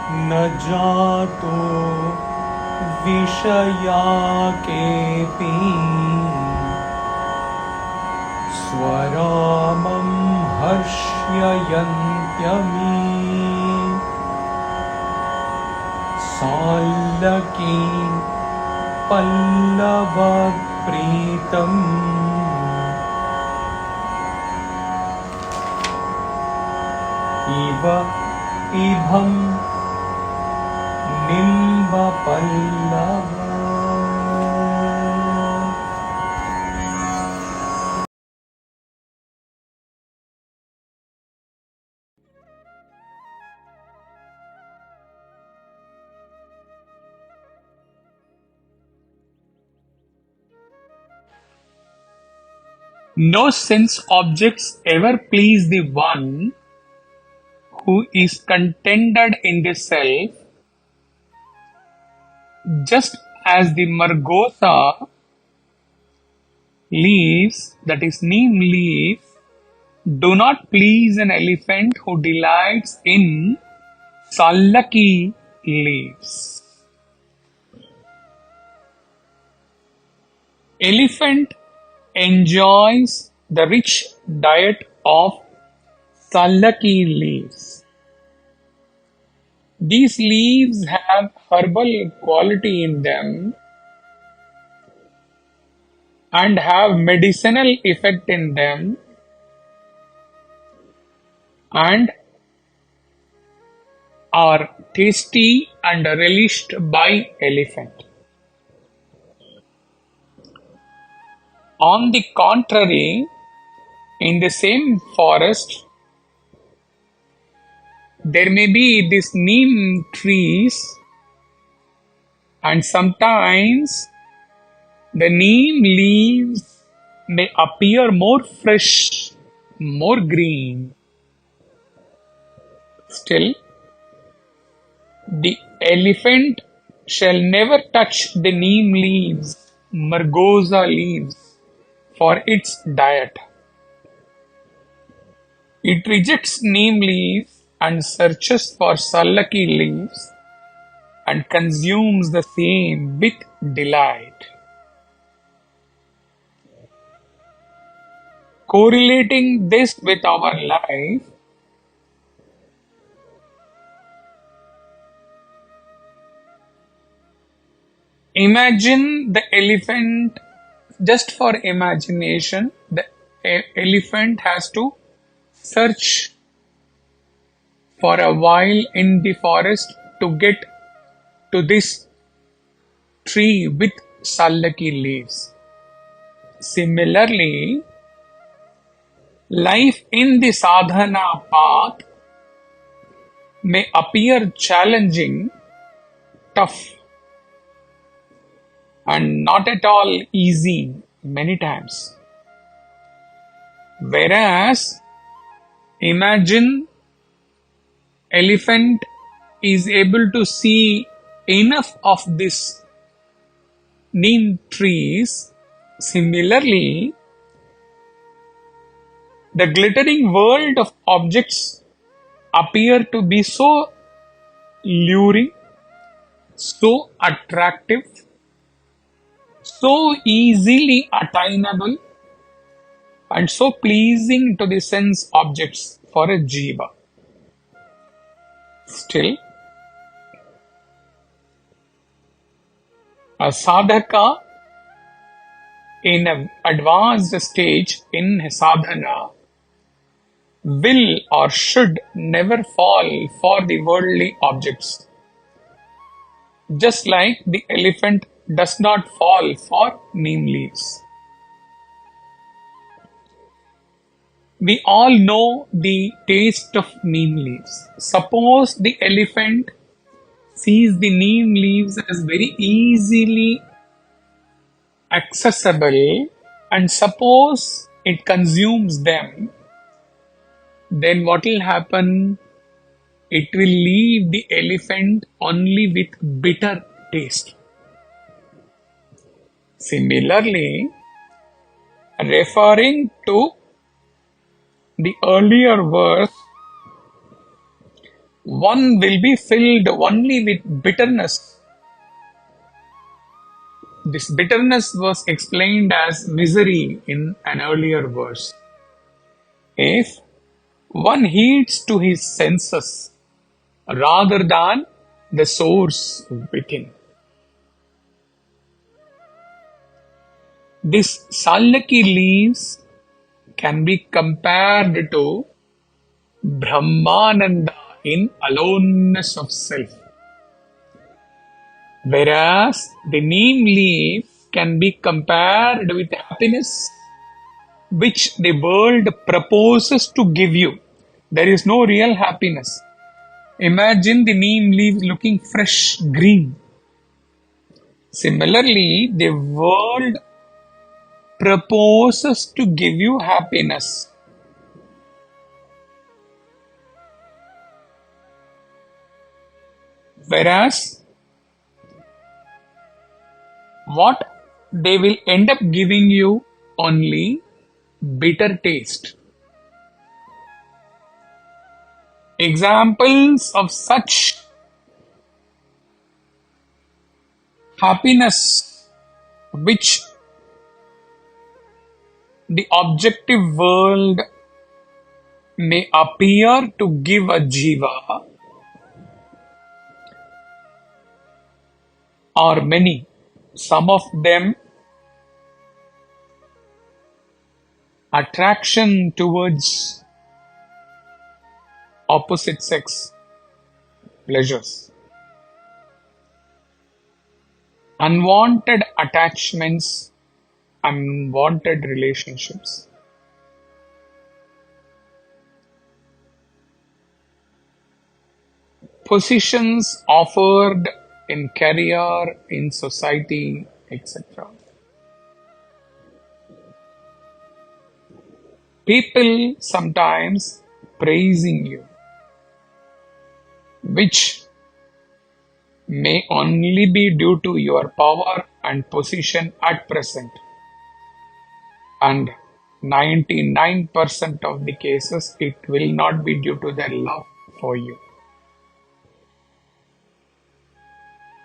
न jātu viṣayākepi svārāmaṃ harṣayantyamī sallakīpallavaprītamivebhaṃ nimbapallavāḥ. No sense objects ever please the one who is contented in the self, just as the margosa leaves, that is neem leaves, do not please an elephant who delights in sallakī leaves. Elephant enjoys the rich diet of sallakī leaves. These leaves have herbal quality in them and have medicinal effect in them and are tasty and relished by elephant. On the contrary, in the same forest, there may be these neem trees, and sometimes the neem leaves may appear more fresh, more green. Still, the elephant shall never touch the neem leaves, margosa leaves, for its diet. It rejects neem leaves and searches for sallakī leaves and consumes the same with delight. Correlating this with our life, imagine the elephant, just for imagination, the elephant has to search for a while in the forest to get to this tree with sallakī leaves. Similarly, life in the sadhana path may appear challenging, tough, and not at all easy many times. Whereas, imagine elephant is able to see enough of these neem trees. Similarly, the glittering world of objects appear to be so luring, so attractive, so easily attainable, and so pleasing to the sense objects for a jiva. Still, a sadhaka in an advanced stage in sadhana will or should never fall for the worldly objects, just like the elephant does not fall for neem leaves. We all know the taste of neem leaves. Suppose the elephant sees the neem leaves as very easily accessible and suppose it consumes them, then what will happen? It will leave the elephant only with bitter taste. Similarly, referring to the earlier verse, one will be filled only with bitterness. This bitterness was explained as misery in an earlier verse. If one heeds to his senses rather than the source within. This sallakī leaves can be compared to Brahmananda in aloneness of self, whereas the neem leaf can be compared with happiness which the world proposes to give you. There is no real happiness. Imagine the neem leaf looking fresh green. Similarly, the world proposes to give you happiness. Whereas, what they will end up giving you only bitter taste. Examples of such happiness which the objective world may appear to give a jiva are many. Some of them attraction towards opposite sex, pleasures, unwanted attachments, unwanted relationships. Positions offered in career, in society, etc. People sometimes praising you, which may only be due to your power and position at present, and 99% of the cases it will not be due to their love for you.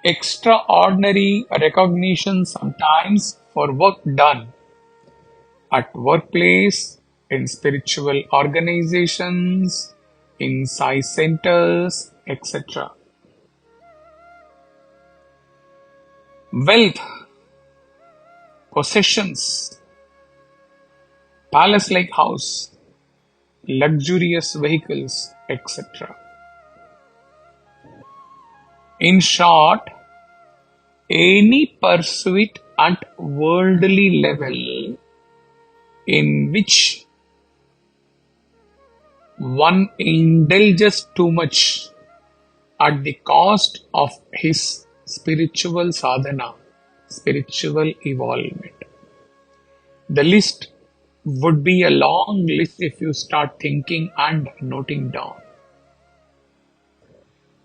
Extraordinary recognition sometimes for work done at workplace, in spiritual organizations, in Sai centers, etc. Wealth, possessions, palace-like house, luxurious vehicles, etc. In short, any pursuit at worldly level in which one indulges too much at the cost of his spiritual sadhana, spiritual evolvement. The list would be a long list if you start thinking and noting down.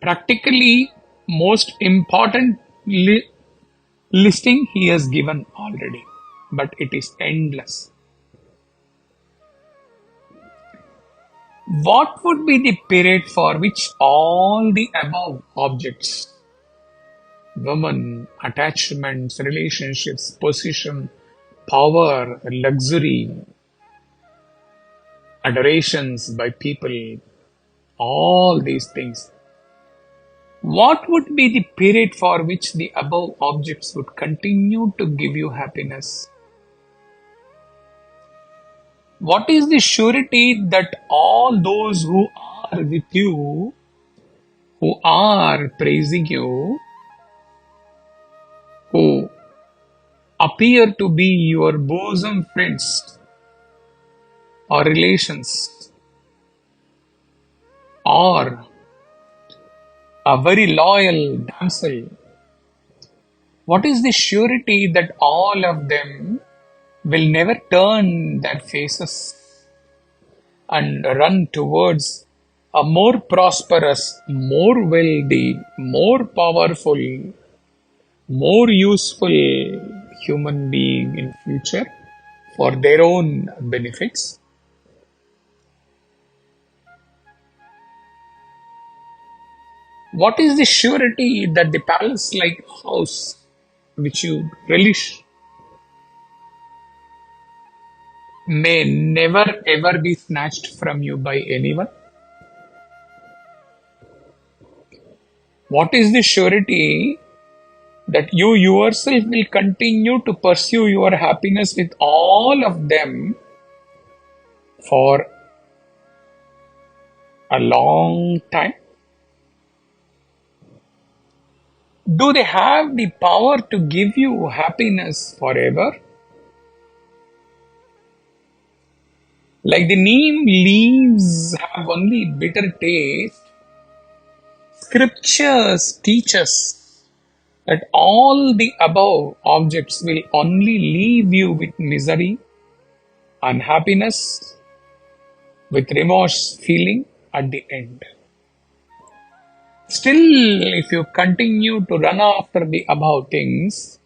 Practically, most important listing he has given already, but it is endless. What would be the period for which all the above objects, woman, attachments, relationships, position, power, luxury, adorations by people, all these things, what would be the period for which the above objects would continue to give you happiness? What is the surety that all those who are with you, who are praising you, who appear to be your bosom friends or relations, or a very loyal damsel, what is the surety that all of them will never turn their faces and run towards a more prosperous, more wealthy, more powerful, more useful human being in future for their own benefits? What is the surety that the palace-like house which you relish may never ever be snatched from you by anyone? What is the surety that you yourself will continue to pursue your happiness with all of them for a long time? Do they have the power to give you happiness forever? Like the neem leaves have only bitter taste, scriptures teach us that all the above objects will only leave you with misery, unhappiness, with remorse feeling at the end. Still, if you continue to run after the above things,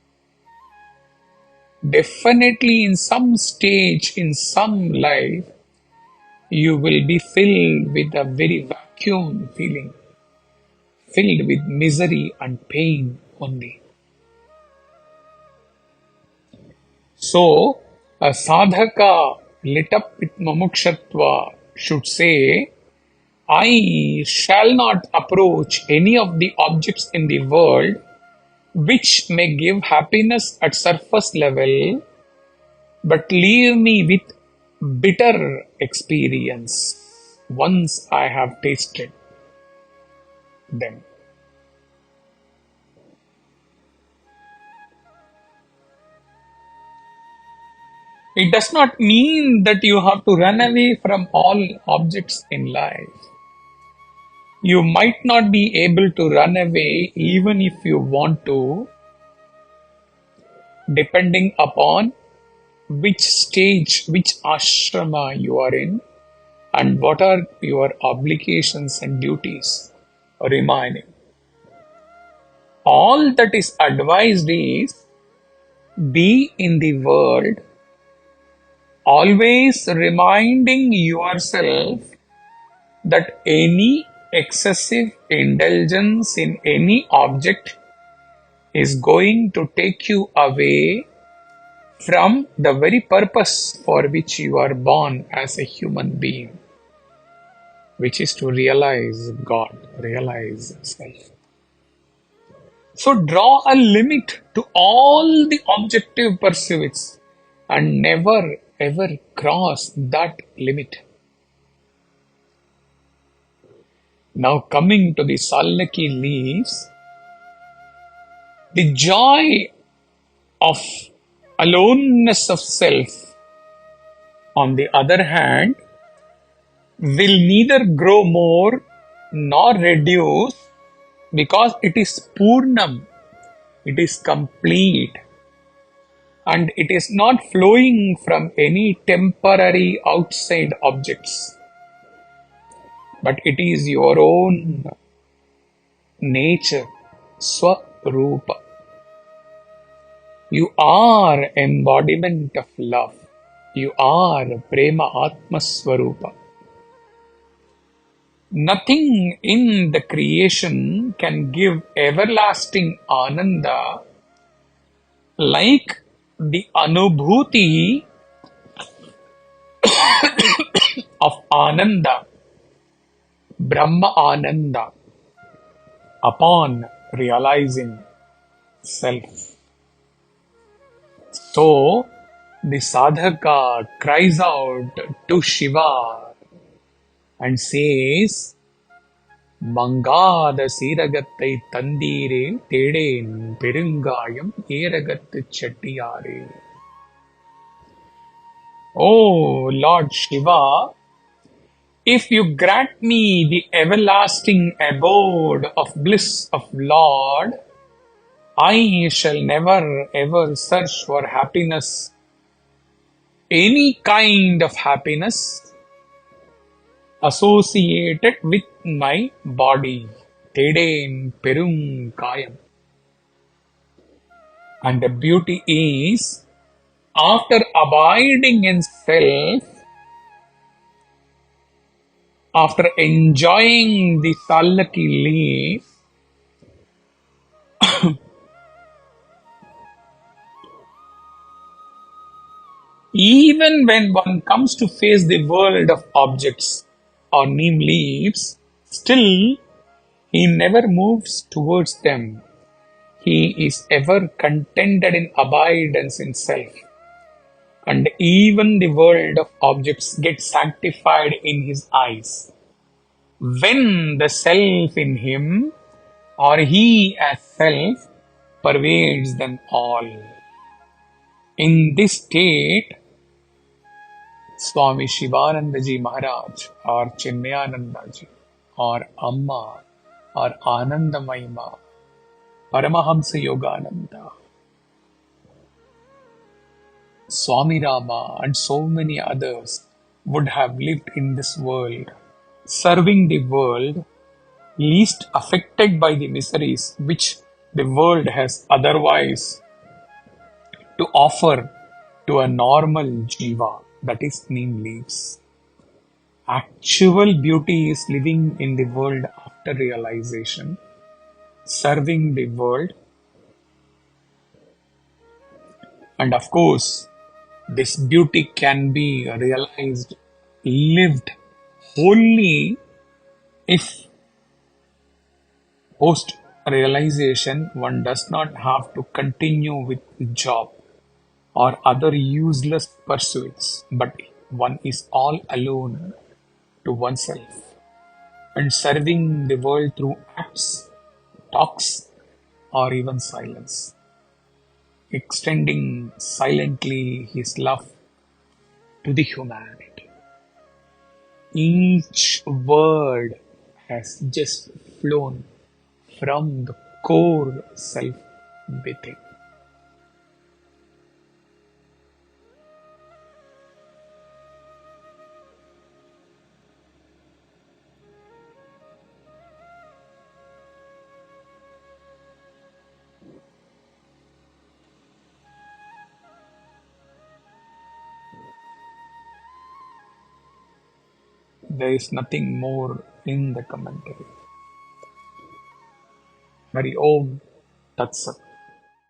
definitely in some stage, in some life, you will be filled with a very vacuum feeling, filled with misery and pain only. So, a sadhaka lit up with mumukshatva should say, I shall not approach any of the objects in the world which may give happiness at surface level, but leave me with bitter experience once I have tasted them. It does not mean that you have to run away from all objects in life. You might not be able to run away even if you want to, depending upon which stage, which ashrama you are in, and what are your obligations and duties remaining. All that is advised is, be in the world, always reminding yourself that any excessive indulgence in any object is going to take you away from the very purpose for which you are born as a human being, which is to realize God, realize self. So draw a limit to all the objective pursuits and never ever cross that limit. Now coming to the sallakī leaves, the joy of aloneness of self, on the other hand, will neither grow more nor reduce because it is purnam, it is complete, and it is not flowing from any temporary outside objects, but it is your own nature, svārāmaṃ. You are embodiment of love. You are prema atma svārāmaṃ. Nothing in the creation can give everlasting ananda like the anubhuti of ananda, Brahma ananda, upon realizing self. So, the sadhaka cries out to Shiva and says, Mangada siragattai tandire teden perungayam eragattu chettiyare. Oh Lord Shiva, if you grant me the everlasting abode of bliss of Lord, I shall never ever search for happiness, any kind of happiness associated with my body. Teden perum kayam. And the beauty is, after abiding in self, after enjoying the sallakī leaf, Even when one comes to face the world of objects or neem leaves, still he never moves towards them. He is ever contented in abidance in self. And even the world of objects gets sanctified in his eyes when the self in him, or he as self, pervades them all. In this state, Swami Shivanandaji Maharaj or Chinmayanandaji or Amma or Anandamaima, Paramahamsa Yogananda, Swami Rama and so many others would have lived in this world, serving the world, least affected by the miseries which the world has otherwise to offer to a normal jiva, that is neem leaves. Actual beauty is living in the world after realization, serving the world, and of course, this beauty can be realized, lived wholly if post realization one does not have to continue with job or other useless pursuits, but one is all alone to oneself and serving the world through acts, talks, or even silence, extending silently his love to the humanity. Each word has just flown from the core self within. There is nothing more in the commentary. Hari Om Tat Sat.